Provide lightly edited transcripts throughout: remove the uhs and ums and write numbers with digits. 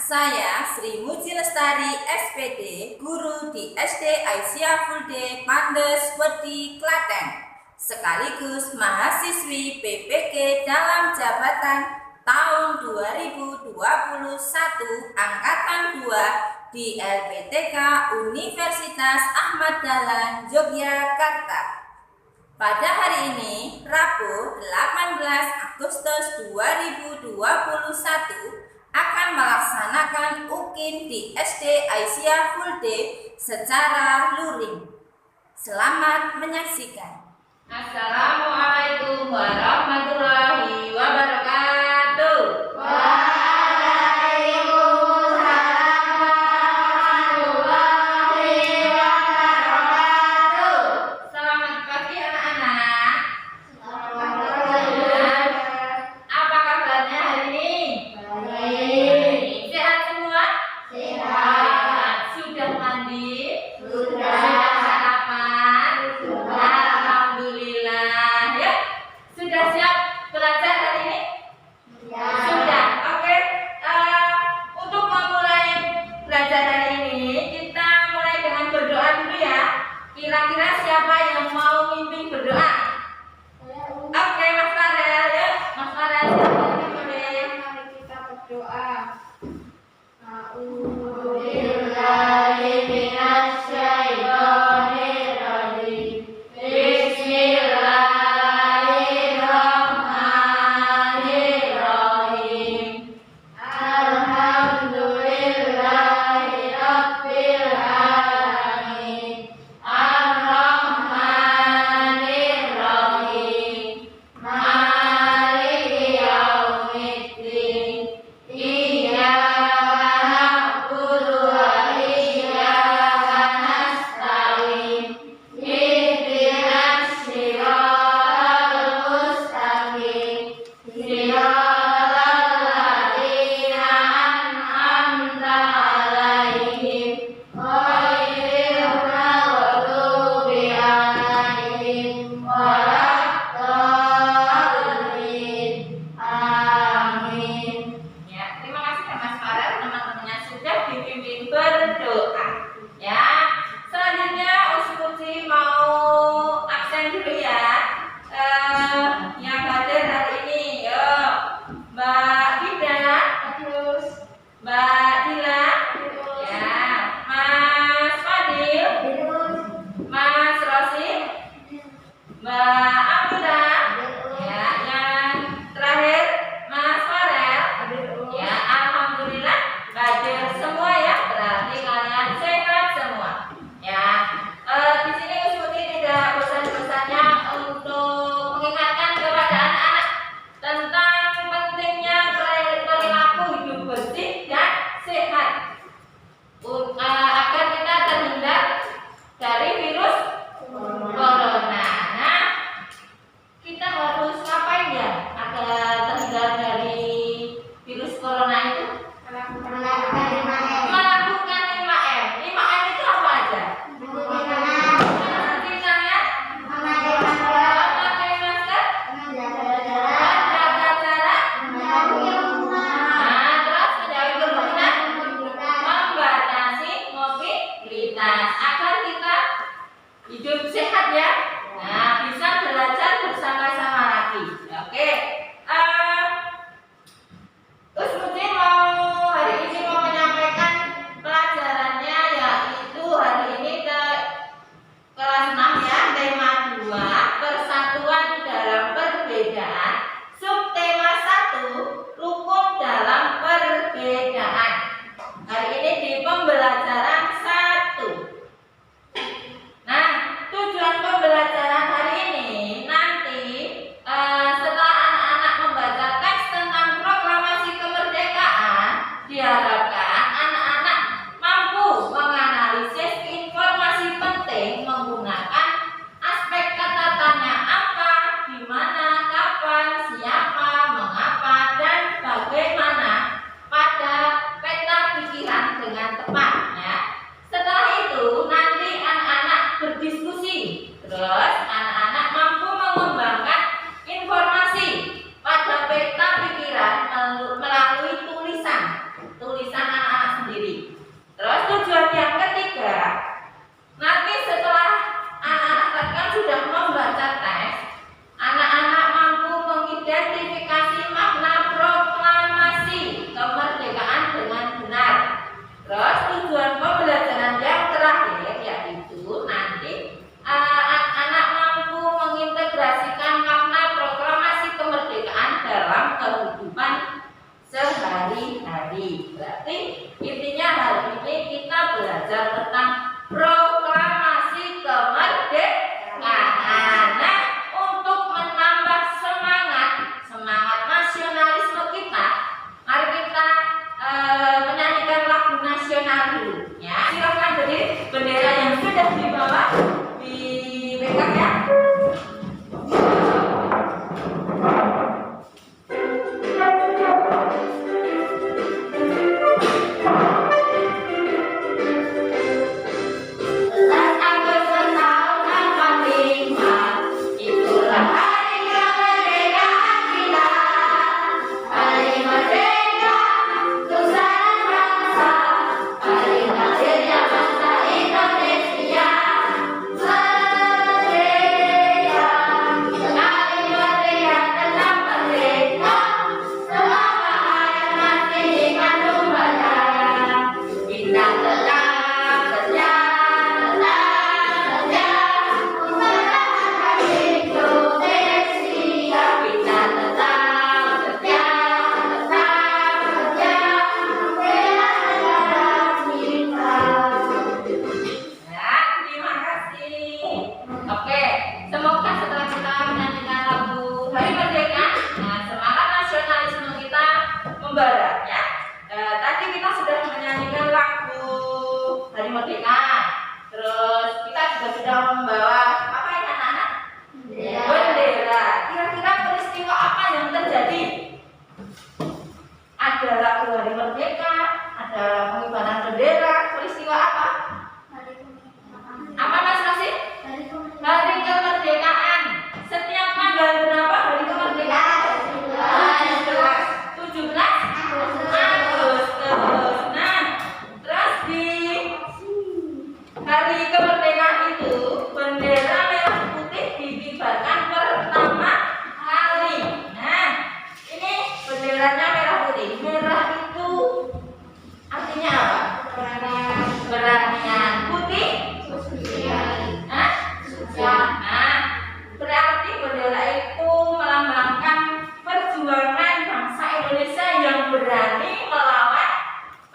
Saya Sri Muji Lestari, SPD, guru di SD Aisyah Fulde, Pandes, Wedi, Klaten, sekaligus mahasiswi PPG dalam jabatan tahun 2021 Angkatan 2 di LPTK Universitas Ahmad Dahlan, Yogyakarta. Pada hari ini, Rabu 18 Agustus 2021, akan melaksanakan UKIN di SD Aisyah Fulde secara luring. Selamat menyaksikan. Assalamualaikum warahmatullahi wabarakatuh. Kira-kira siapa yang mau mimpin berdoa? Oke, Mas Farel, ya. Mas Farel, mari kita berdoa. A'udzubillahi minasyaitonirrajim. Bismillahirrahmanirrahim. Alhamdulillahi rabbil alamin. Ar-Rahmanir belajar tentang proklamasi kemerdekaan. Nah, untuk menambah semangat nasionalisme kita, mari kita menyanyikan lagu nasional dulu. Ya, silakan berdiri. Bendera yang sudah dibawa dipegang ya. Terus kita juga sudah membawa apa ya anak-anak? Bendera. Kira-kira peristiwa apa yang terjadi? Ada lagu Hari Merdeka, ada pengibaran bendera. Peristiwa apa? Apa Mas Rosi? Hari Kemerdekaan. Setiap tanggal berapa hari kemerdekaan? 17 Agustus. Nah, terus di hari kemerdekaan itu bendera merah putih dikibarkan pertama kali. Nah, ini benderanya merah putih. Merah itu artinya apa? Beranian. Putih? Nah, berarti bendera itu melambangkan perjuangan bangsa Indonesia yang berani melawan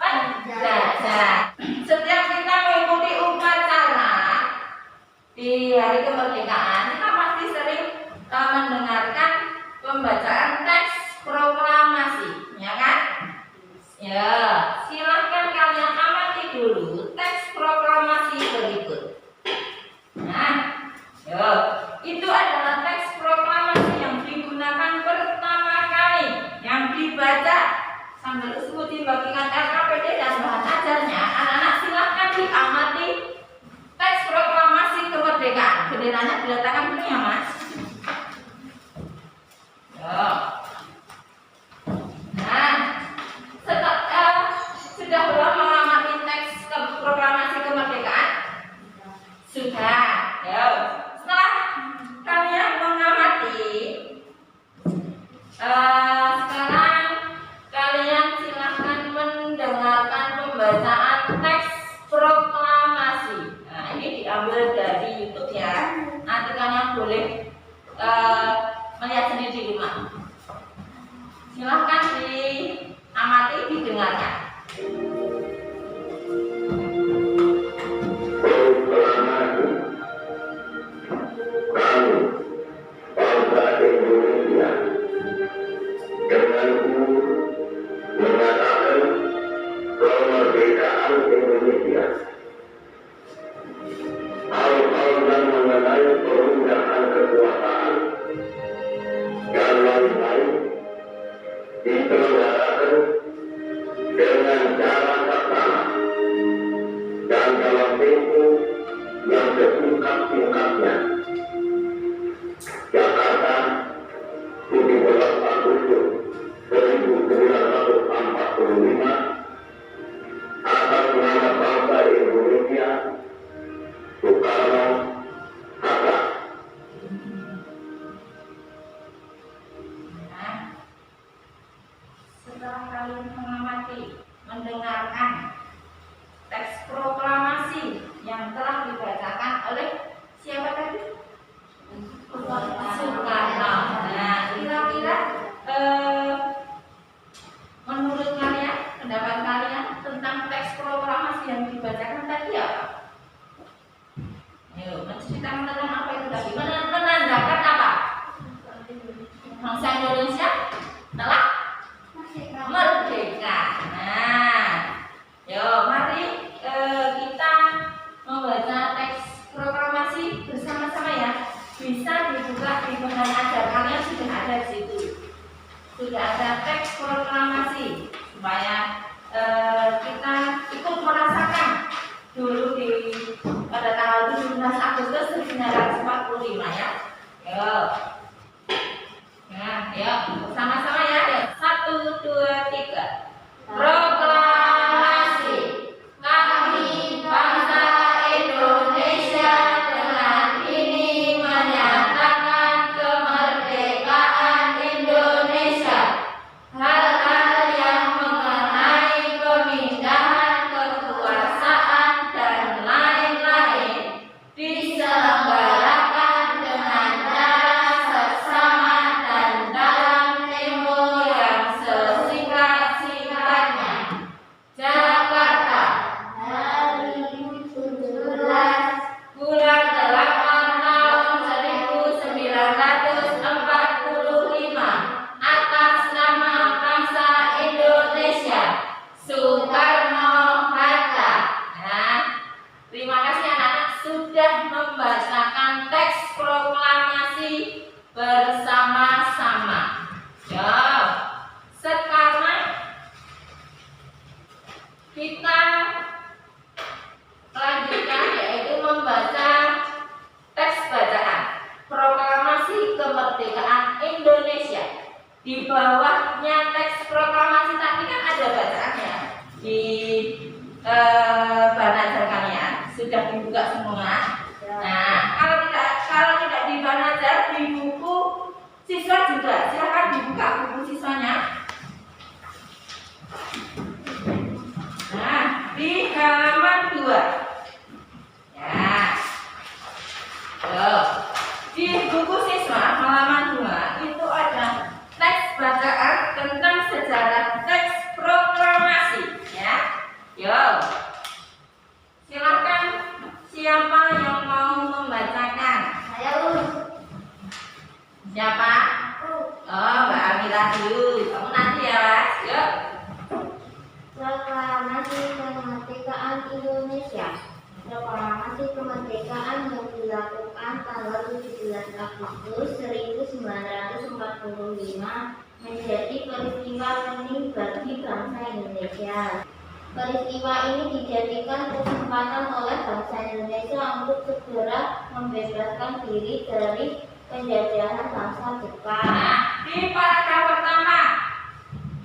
penjajah. Setiap kita mengikuti upacara di hari kemerdekaan, kita pasti sering mendengarkan pembacaan teks proklamasi, ya kan? Ya, silahkan kalian amati dulu teks proklamasi berikut. Nah, ya, itu adalah teks proklamasi yang digunakan pertama kali, yang dibaca sambil tersebut dibagikan RKPD dan bahan ajarnya. Anak-anak silahkan diamati teks proklamasi kemerdekaan. Benderanya diletakkan dulu ya Mas. Ya. Nah, sudah belum mengamati teks proklamasi kemerdekaan? Sudah. Ya. Setelah kalian mengamati, sekarang kalian silahkan mendengarkan pembacaan teks proklamasi. Nah, ini diambil dari YouTube ya. Nanti kalian boleh melihat sendiri di rumah. Silahkan diamati, didengarkan. Setelah kalian mengamati, mendengarkan teks proklamasi yang telah dibacakan oleh siapa tadi? Ayo, menceritakan tentang apa itu tadi? Menandakan apa? Bangsa Indonesia telah merdeka. Nah, yo, mari kita membaca teks proklamasi bersama-sama ya. Bisa dibuka di bahan ajar kalian, sudah ada di situ. Sudah ada teks proklamasi supaya kita ikut merasakan dulu pada tanggal 17 Agustus 1945 ya. Yo. Nah, yuk bersama-sama ya. 1, 2, 3. Proklamasi. Kami bangsa Indonesia dengan ini menyatakan kemerdekaan Indonesia. Hal-hal yang mengenai pemindahan kekuasaan dan lain-lain diselenggarakan dengan cara seksama dan dalam tempo yang sesingkat-singkatnya. Jakarta, hari 17 bulan 8 tahun 1945 atas nama bangsa Indonesia. Soekarno-Hatta. Nah, terima kasih anak-anak sudah membacakan teks proklamasi bersama-sama. Ya, sekarang kita lanjutkan yaitu membaca teks bacaan proklamasi kemerdekaan Indonesia. Di bawahnya teks proklamasi tadi kan ada bacaannya di bahan ajar kalian sudah dibuka semua. Nah, kalau tidak di bahan ajar, di buku siswa juga silakan dibuka buku siswanya. Nah, di halaman 2. Ya. Tuh. Di buku siswa halaman 2 itu ada teks bacaan tentang sejarah teks proklamasi ya. Yo. Silakan siapa yang mau membacakan? Ayo. Siapa? Oh, Mbak Amira dulu. Kamu nanti ya, Mas. Yuk. Proklamasi kemerdekaan Indonesia. Proklamasi kemerdekaan yang dilakukan tanggal 17 Agustus 1945 menjadi peristiwa penting bagi bangsa Indonesia. Peristiwa ini dijadikan kesempatan oleh bangsa Indonesia untuk segera membebaskan diri dari penjajahan bangsa Jepang. Nah, di paragraf pertama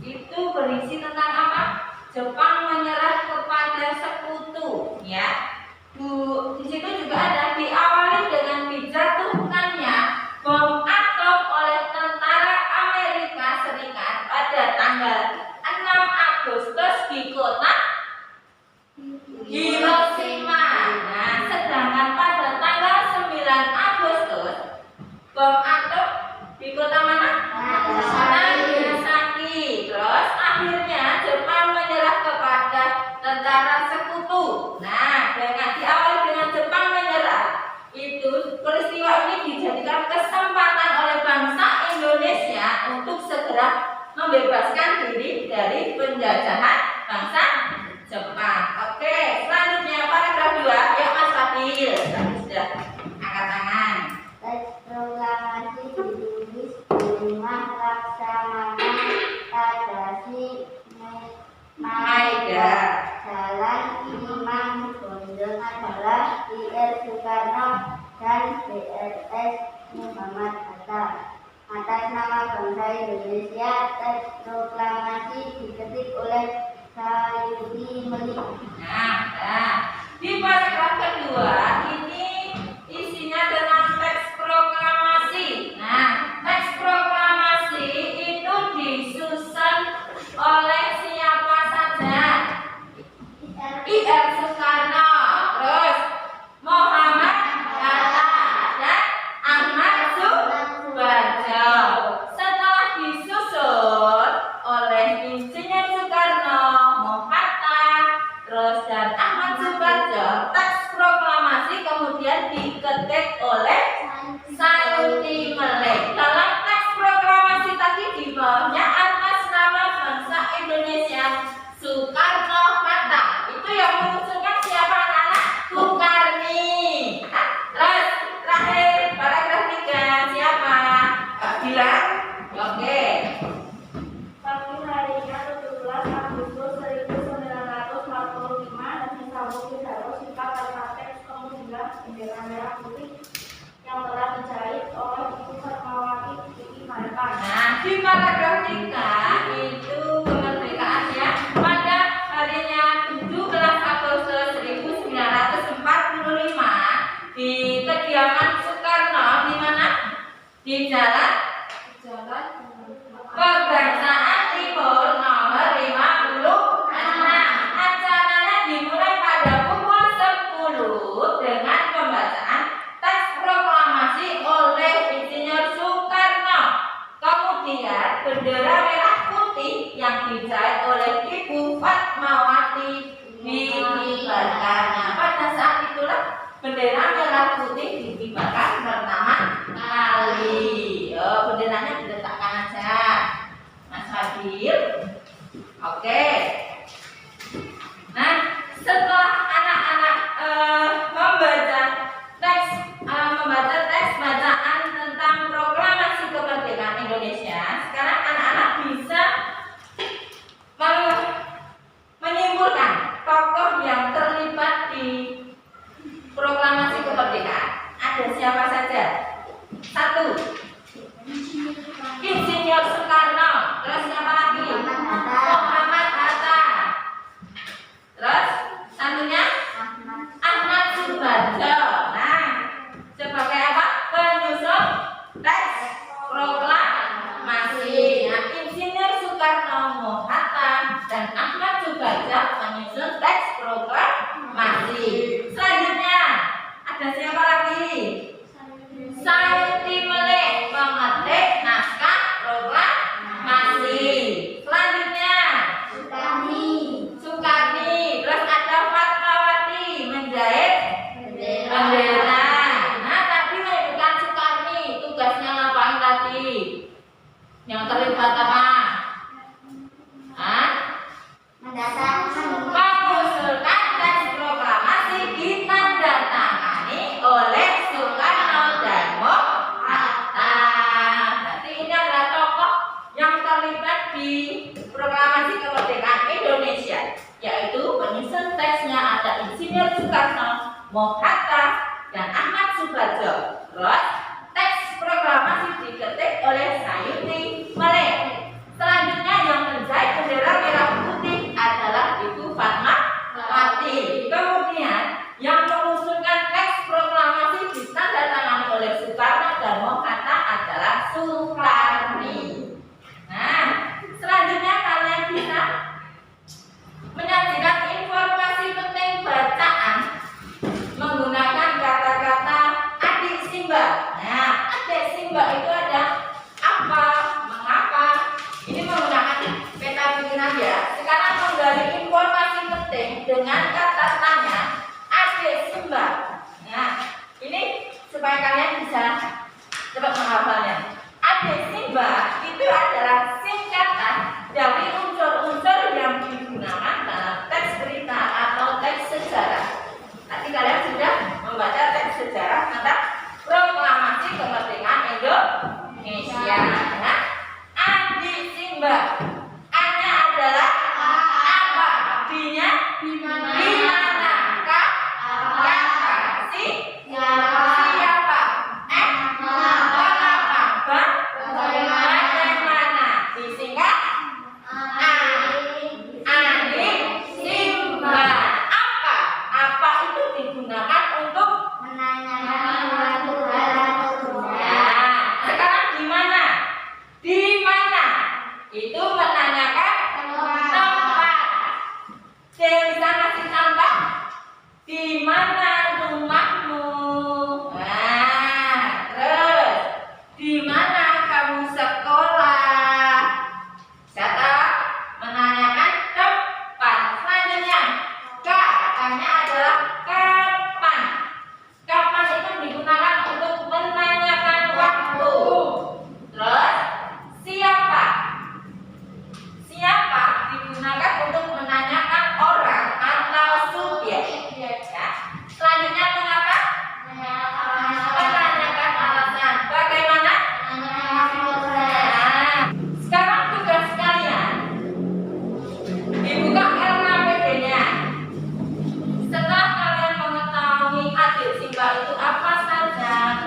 itu berisi tentang apa? Jepang menyerah kepada sekutu, ya. Di situ juga ada diawali dengan dijatuhkannya bom atom oleh tentara Amerika Serikat pada tanggal 6 Agustus di kota Hiroshima. Nah, sedangkan pada tanggal 9 Agustus bom atom di kota mana? Nagasaki. Terus akhirnya Jepang menyerah kepada tentara sekutu. Nah, dengan diawali dengan Jepang menyerah, itu peristiwa ini dijadikan kesempatan oleh bangsa Indonesia untuk segera membebaskan diri dari penjajahan bangsa Jepang. Oke, selanjutnya paragraf 2. Ya, Mas Fadil, tadi sudah angkat tangan. Teks proklamasi ditulis di rumah Laksamana Tadashi Maeda, Jalan Imam Bonjol adalah Ir Soekarno dan Drs Muhammad Hatta. Atas nama bangsa Indonesia, teks proklamasi diketik oleh Sayuri Melik. Nah, di paragraf kedua ini isinya tentang teks proklamasi. Nah, teks proklamasi itu disusun oleh siapa saja? Ir Soekarno, terus Muhammad Hatta dan Ahmad Subarjo. Setelah disusun oleh Insinyur Soekarno, Hatta, terus dan Ahmad Subarjo, diketik oleh Sayuti Melek. Dalam teks proklamasi tadi di bawahnya atas nama bangsa Indonesia Soekarno-Hatta. Itu yang mengusulkan siapa anak-anak? Soekarni. Terus terakhir paragraf 3 siapa? Kak Gilang? Oke. Pagi harinya 17 Agustus 1945 dan disambung Soekarno sikap karena teks kemudian bendera merah putih yang telah dijahit oleh Ibu Fatmawati diimarkan. Nah, di paragraf 3 itu kemerdekaannya pada harinya 17 Agustus 1945 di kediaman Soekarno di mana? Di Jalan Kebangsaan Timur nomor 56. Acaranya dimulai pada pukul 10 dengan pembacaan teks proklamasi oleh Insinyur Soekarno. Kemudian bendera merah putih yang dijahit oleh Ibu Fatmawati dikibarkan. Nah, pada saat itulah bendera merah putih dikibarkan pertama kali. Benderanya diletakkan aja, Mas Fadil. Oke. Nah, setelah anak-anak membaca teks bacaan tentang proklamasi kemerdekaan Indonesia, sekarang anak-anak bisa menyimpulkan tokoh yang terlibat di proklamasi kemerdekaan. Ada siapa saja? 1. Insinyur Soekarno. Terus siapa lagi? Muhammad Hatta. Terus satunya Ahmad Subarjo. Nah, sebagai apa? Penyusun teks proklamasi. Nah, Insinyur Soekarno, Hatta, dan Ahmad Subarjo menyusun teks proklamasi. Selanjutnya ada siapa lagi? Sayuti Melek, pemetik naskah proklamasi. Selanjutnya Soekarni. Terus ada Fatmawati menjahit bendera. Nah, tadi bukan Soekarni, tugasnya ngapain tadi? Yang terlibat apa? Mengusulkan teks proklamasi ditandatangani oleh Soekarno dan Hatta. Berarti ini adalah tokoh yang terlibat di proklamasi kemerdekaan Indonesia, yaitu penyusun teksnya ada Insinyur Soekarno, Hatta, dan Ahmad Subarjo. Terus teks proklamasi diketik oleh Sayuti Melek. Selanjutnya yang menjahit bendera merah putih adalah Ibu Fatmawati. Kemudian yang mengusulkan teks proklamasi ditandatangani oleh Soekarno dan Hatta adalah Soekarni. Nah, selanjutnya kalian bisa menyajikan informasi penting bacaan menggunakan kata-kata adik Simba. Nah, adik Simba itu ada apa, mengapa. Ini menggunakan peta pikiran ya. Sekarang menggali informasi penting dengan kata tanya adik Simba. Nah, ini supaya kalian bisa cepat menghafalnya. Adik Simba itu adalah singkatan dari unsur-unsur yang digunakan dalam teks berita atau teks sejarah. Nanti kalian sudah membaca teks sejarah tentang proklamasi kemerdekaan Indonesia. Nah, adik Simba. A-nya adalah apa? B-nya di mana? Siapa? Siapa? Kenapa? Bagaimana? Disingkat adik Simba. Apa itu digunakan untuk sekarang di mana? Di mana? Itu menanyakan tempat. Saya bisa kasih contoh. Di mana rumahmu? Nah, terus di mana kamu sekolah? Kata menanyakan tempat. Selanjutnya, katanya adalah kapan.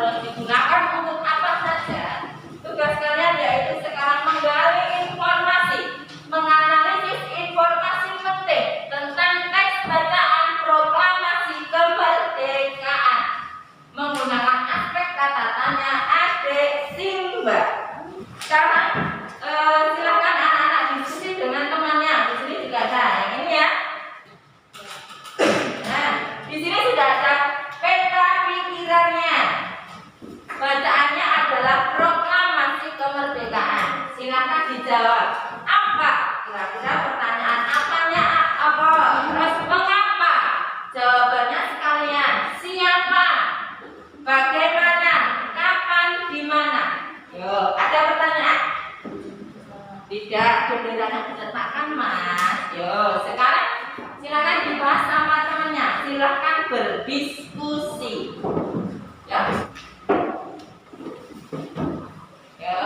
terus digunakan untuk apa saja? Tugas kalian yaitu sekarang menggali informasi, menganalisis informasi penting tentang teks bacaan proklamasi kemerdekaan menggunakan aspek kata tanya adik Simba. Sekarang silakan anak-anak diskusi dengan temannya. Di sini juga ada yang ini ya. Nah, di sini sudah ada peta pikirannya. Bacaannya adalah proklamasi kemerdekaan. Silakan dijawab. Apa? Kira-kira pertanyaan apanya apa? Terus mengapa? Jawabannya sekalian. Siapa? Bagaimana? Kapan? Di mana? Yo, ada pertanyaan? Tidak, benderanya diletakkan Mas. Yo, sekarang silakan dibahas sama temannya. Silakan berdiskusi. Ya. Yo,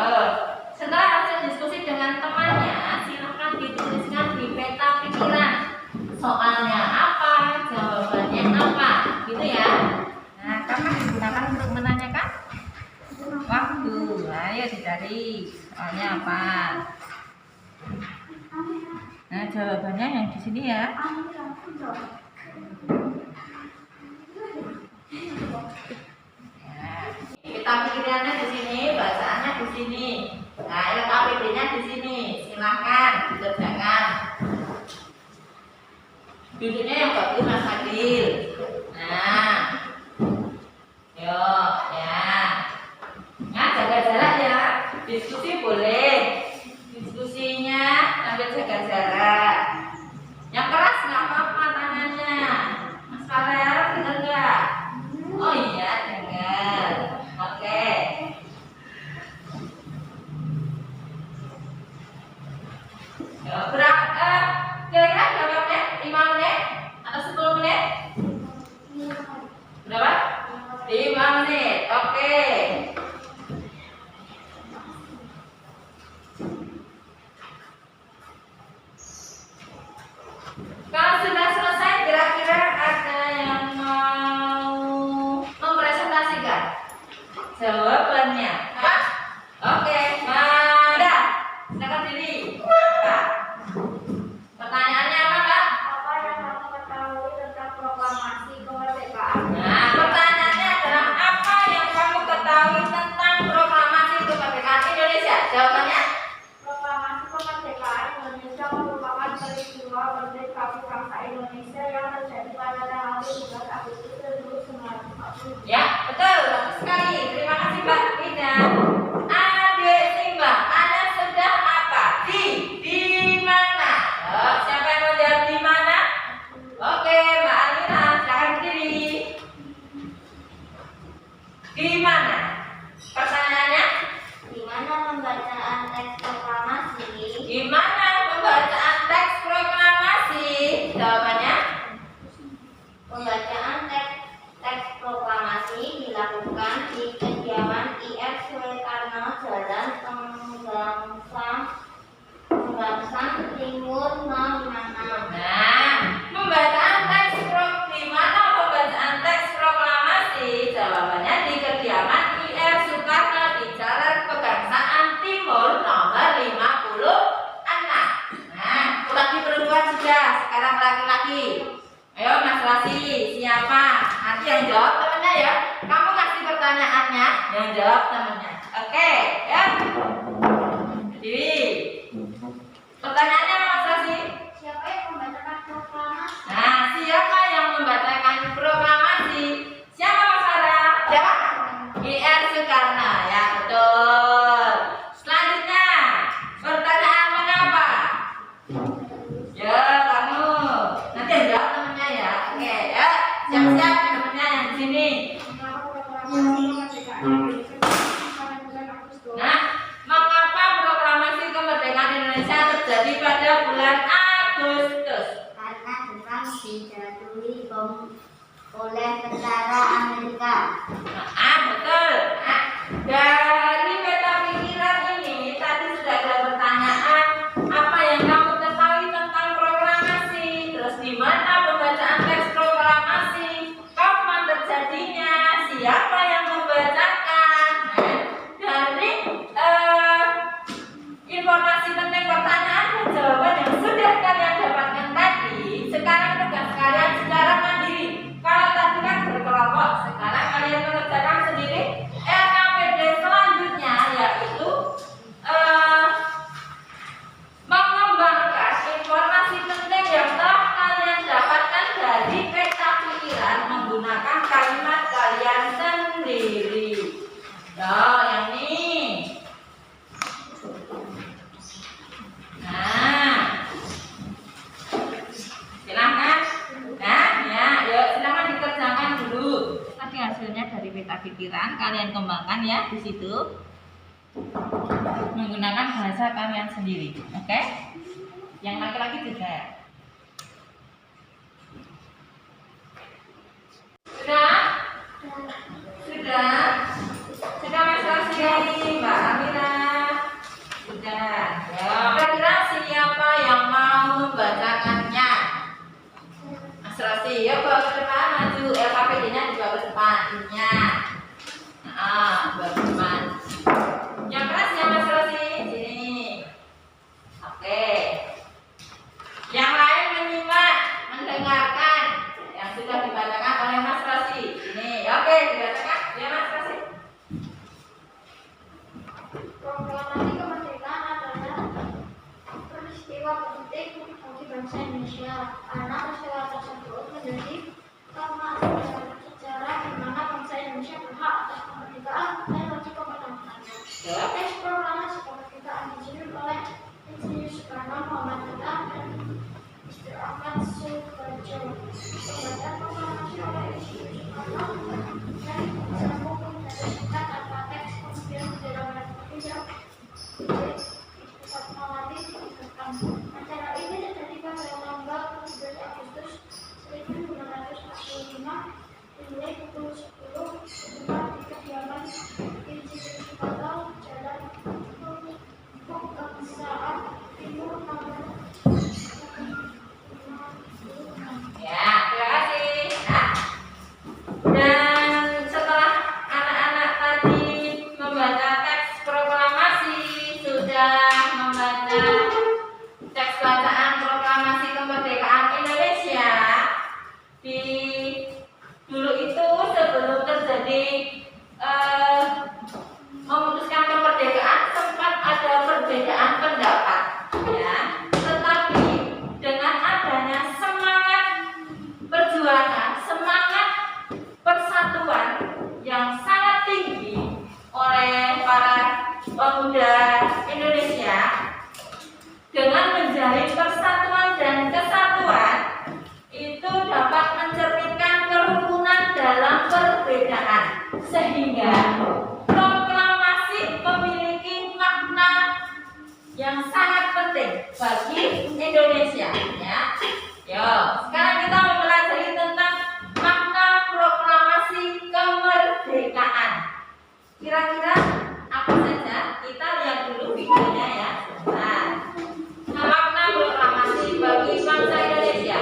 setelah hasil diskusi dengan temannya, silakan dituliskan di peta pikiran. Soalnya apa? Jawabannya apa? Gitu ya. Nah, kapan digunakan untuk menanyakan? Waktu. Ayo dicari. Soalnya apa? Nah, jawabannya yang di sini ya. Nah, kita pikirannya di sini, bacaannya di sini. Nah, LKPD-nya di sini. Silakan dikerjakan. Duduknya yang bagus Mas Fadil. Nah, yo, ya. Nah, jaga jarak ya. Diskusi boleh. Diskusinya sambil jaga jarak. Yang keras nggak apa-apa tangannya. Mas Farel dengar nggak? Oh iya dengar. Oke. Ya, berapa? Kira-kira berapa menit? 5 menit atau 10 menit? Berapa? 5 menit. Oke. Kalau sudah selesai, kira-kira ada yang mau mempresentasikan jawabannya? Pak? Oke, Mada. Silakan diri. Pak. Pertanyaannya apa, Pak? Apa yang kamu ketahui tentang proklamasi kemerdekaan? Nah, pertanyaannya adalah apa yang kamu ketahui tentang proklamasi kemerdekaan Indonesia? Jawabannya? Proklamasi kemerdekaan Indonesia merupakan peristiwa merdeka bangsa Indonesia yang terjadi pada tanggal 17 Agustus 1945. Ya, betul. Bagus sekali. Terima kasih, Mbak Ida. Adik Simba, Anda sudah apa? Di mana? Oh, siapa yang mau jawab di mana? Oke, Mbak Alina, silakan berdiri. Di mana? Pertanyaannya? Di mana pembacaan teks proklamasi? Di mana pembacaan teks proklamasi? Jawabannya? Pembacaan teks proklamasi dilakukan di kediaman IF Soekarno, Jalan Penggangsang Timur 056. Nah, pembacaan teks di mana pembacaan teks proklamasi? Jawabannya di kediaman IR Soekarno di Jalan Pegangsaan Timur nomor 56. Nah, laki perempuan sudah, sekarang laki-laki. Ayo Mas Rasi, siapa? Nanti yang jawab temennya ya. Kamu kasih pertanyaannya, yang jawab temennya. Oke, ya. Jadi, pertanyaannya Mas Rasi. Siapa yang membacakan proklamasi? Nah, siapa yang membacakan proklamasi? Siapa Mas Farah? Siapa? IR Soekarno, ya betul. Selanjutnya, pertanyaan mengapa? Ya, kamu. Nanti yang jawab temennya ya. Oke, ya. Siap-siap temennya yang di sini. Nah, mengapa proklamasi kemerdekaan Indonesia terjadi pada bulan Agustus? Karena Jepang dijatuhi bom oleh tentara Amerika. Betul. Nah, dari peta pikiran ini tadi sudah ada pertanyaan apa yang kamu ketahui tentang proklamasi, terus di mana pembacaan teks proklamasi, kapan terjadinya, siapa yang membaca menggunakan kalimat kalian sendiri. Yang ini. Nah, silahkan. Nah, ya, yuk silahkan dikerjakan dulu. Tadi hasilnya dari peta pikiran, kalian kembangkan ya di situ menggunakan bahasa kalian sendiri. Oke? Yang laki-laki juga. Sudah? Sudah? Sudah Mas Rosdi, Mbak Amira? Sudah. Ya. Kira-kira siapa yang mau membacakannya? Mas Rosdi, yuk bawa ke depan, maju. LKPD-nya dibawa ke depan. I-nya. Bawa ke depan. Yang keras ya Mas Rosdi, sini. Oke. Yang lain menyimak, mendengarkan yang sudah dibacakan oleh Mas Rosdi. Ini, oke, dibacakan ya Mas Rosdi. Proklamasi kemerdekaan adalah peristiwa penting bagi bangsa Indonesia karena peristiwa tersebut menjadi kemajuan sejarah di mana bangsa Indonesia berhak atas kemerdekaan dan wajib kemerdekaan. Teks proklamasi kemerdekaan disusun oleh Insinyur Soekarno, Muhammad Hatta, dan Mr. Ahmad Subarjo. Pembacaan proklamasi oleh Insinyur Soekarno dan disambung dari singkat tanpa teks kemudian bendera merah putih yang pusat Malati ditetapkan. Acara ini terjadi pada tanggal 17 Agustus 1945 dimulai pukul 10 tepat di kediaman Insinyur Soekarno, Jalan Kebangsaan Timur nomor 56. Ya, terima kasih. Nah, dan setelah anak-anak tadi membaca teks proklamasi, sudah membaca teks bacaan proklamasi kemerdekaan Indonesia, di dulu itu sebelum terjadi memutuskan kemerdekaan sempat ada perbedaan pendapat, ya. Tetapi dengan adanya semangat perjuangan, semangat persatuan yang sangat tinggi oleh para pemuda Indonesia, dengan menjalin persatuan dan kesatuan itu dapat mencerminkan kerukunan dalam perbedaan, sehingga proklamasi memiliki makna yang sangat penting bagi Indonesia, ya. Yo, sekarang kita mempelajari tentang makna proklamasi kemerdekaan. Kira-kira apa saja? Kita lihat dulu videonya ya. Nah, makna proklamasi bagi bangsa Indonesia.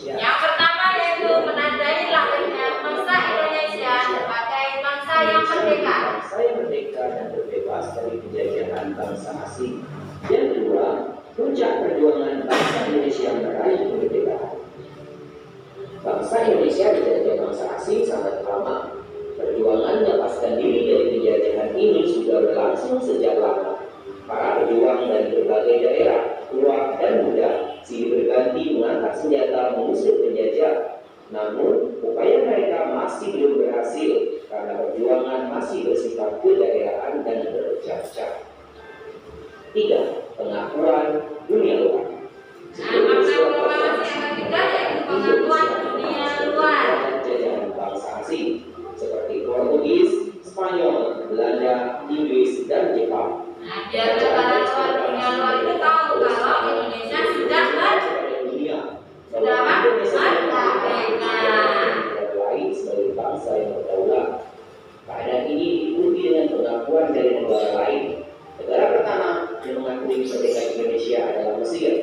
Yang pertama yaitu menandai lahirnya bangsa Indonesia sebagai bangsa yang merdeka. Bangsa yang merdeka dan terbebas dari penjajahan bangsa asing. Yang kedua, puncak perjuangan bangsa Indonesia meraih kemerdekaan. Bangsa Indonesia dijajah bangsa asing sangat lama. Perjuangan melepaskan diri dari penjajahan ini sudah berlangsung sejak lama. Para pejuang dari berbagai daerah, tua dan muda, silih berganti mengangkat senjata mengusir penjajah. Namun, upaya mereka masih belum berhasil karena perjuangan masih bersifat kedaerahan dan bercacah. 3. Pengakuan dunia luar. Makna proklamasi yang ketiga yaitu pengakuan dunia luar. Jajahan bangsa asing seperti Portugis, Spanyol, Belanda, Inggris, dan Jepang. Nah, biar negara luar dunia luar itu tahu kalau Indonesia sudah dunia sudah merdeka. Lain sebagai bangsa yang berdaulat. Keadaan ini diikuti dengan pengakuan dari negara lain. Negara pertama yang mengakui kemerdekaan Indonesia adalah Mesir.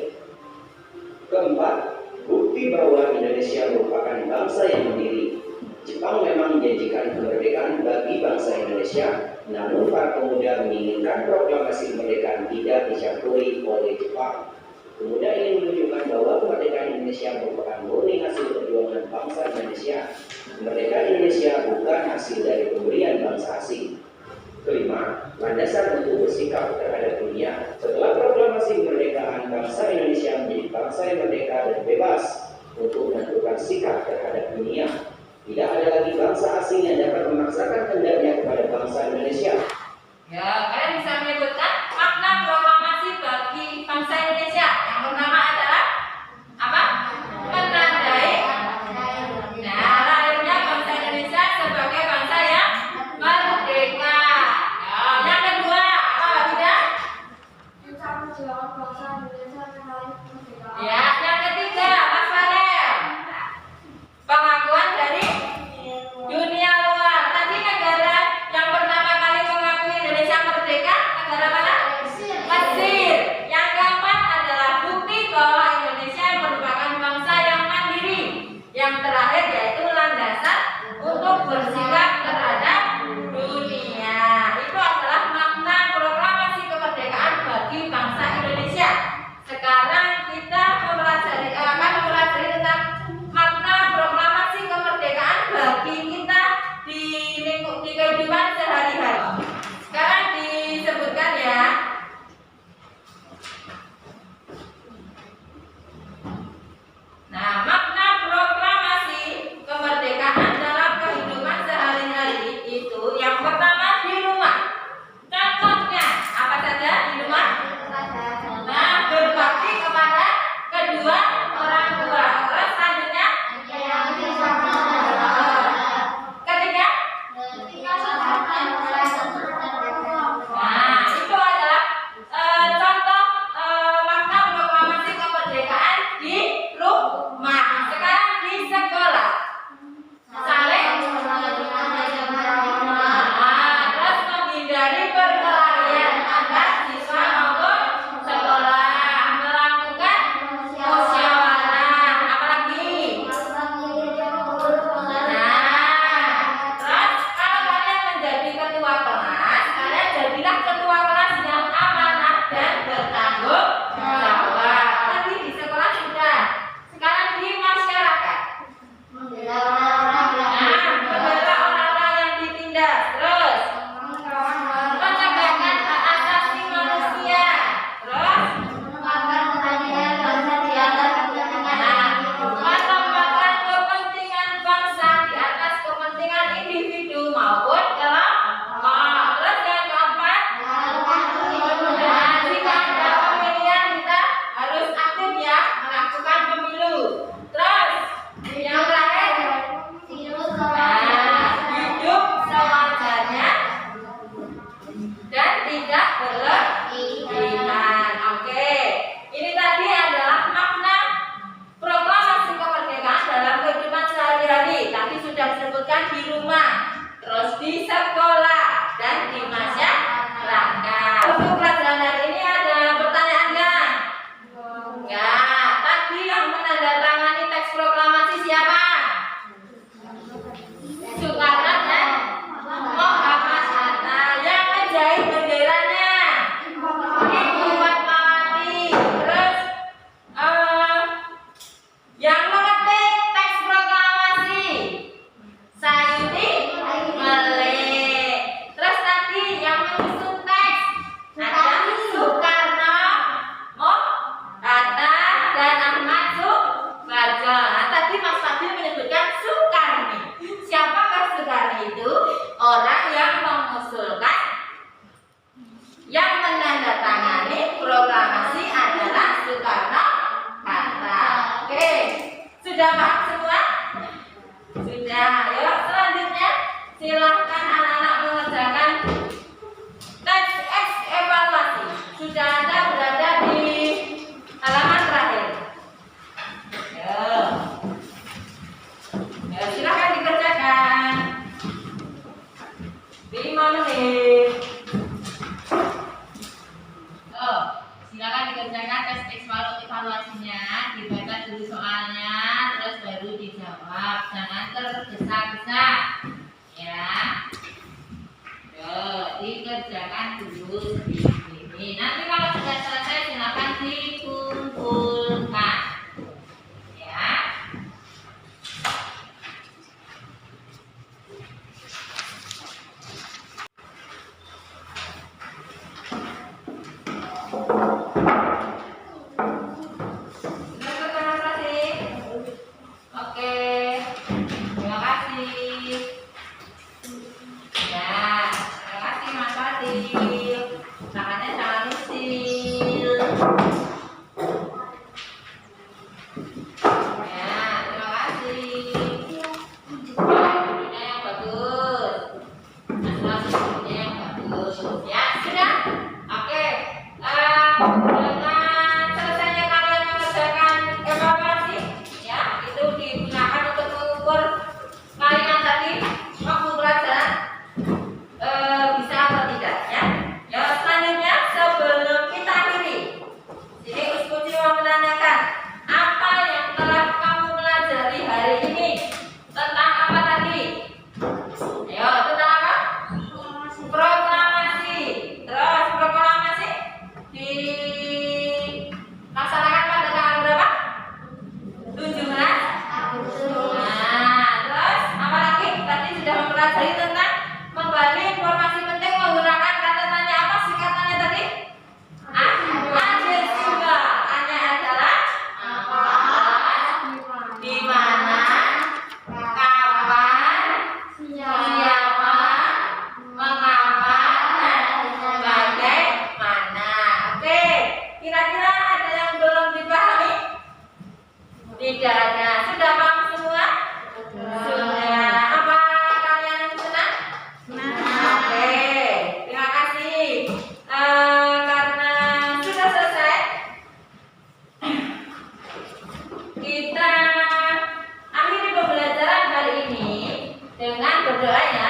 Keempat, bukti bahwa Indonesia merupakan bangsa yang mandiri. Jepang memang menjanjikan kemerdekaan bagi bangsa Indonesia, namun para pemuda menginginkan proklamasi kemerdekaan tidak dicampuri oleh Jepang. Pemuda ini menunjukkan bahwa kemerdekaan Indonesia merupakan murni hasil perjuangan bangsa Indonesia. Kemerdekaan Indonesia bukan hasil dari pemberian bangsa asing. Kelima, landasan untuk bersikap terhadap dunia. Setelah proklamasi kemerdekaan, bangsa Indonesia menjadi bangsa yang merdeka dan bebas untuk menentukan sikap terhadap dunia. 5. silahkan anak-anak mengerjakan teks evaluasi. Sudah Anda berada di halaman terakhir. Ya, silahkan dikerjakan. 5 menit. Silakan dikerjakan tes evaluasinya, dibaca dulu soalnya, terus baru dijawab. Jangan tergesa-gesa, ya. Dikerjakan dulu seperti ini. Nanti kalau sudah selesai silakan dikumpulkan, ya. Oke, terima kasih. Ya, terima kasih Mas Fadil. Tangannya jangan lusil. Ya, terima kasih. Ya, duduknya yang bagus. Asal duduknya yang bagus. Ya, sudah. Oke. Dengan selesainya kalian mengerjakan evaluasi, ya, itu digunakan untuk mengukur kalian tadi waktu pelajaran bisa atau tidak, ya. Ya, selanjutnya sebelum kita akhiri, sini Uskuci mau menanyakan apa yang telah kamu pelajari hari ini tentang apa tadi? Ayo, tentang apa? Proklamasi. Terus proklamasi dilaksanakan pada tanggal berapa? 17 Agustus. Nah, terus apa lagi? Tadi sudah mempelajari tentang menggali informasi penting menggunakan kata tanya apa singkatannya tadi? Ada juga. Tanya adalah apa, di mana, kapan, siapa, mengapa, dan bagaimana. Oke, kira-kira ada yang belum dipahami? Tidak ada. Sudah paham semua? Sudah. Apa kalian senang? Oke, terima kasih. Karena sudah selesai, kita akhiri pembelajaran hari ini dengan berdoa, ya.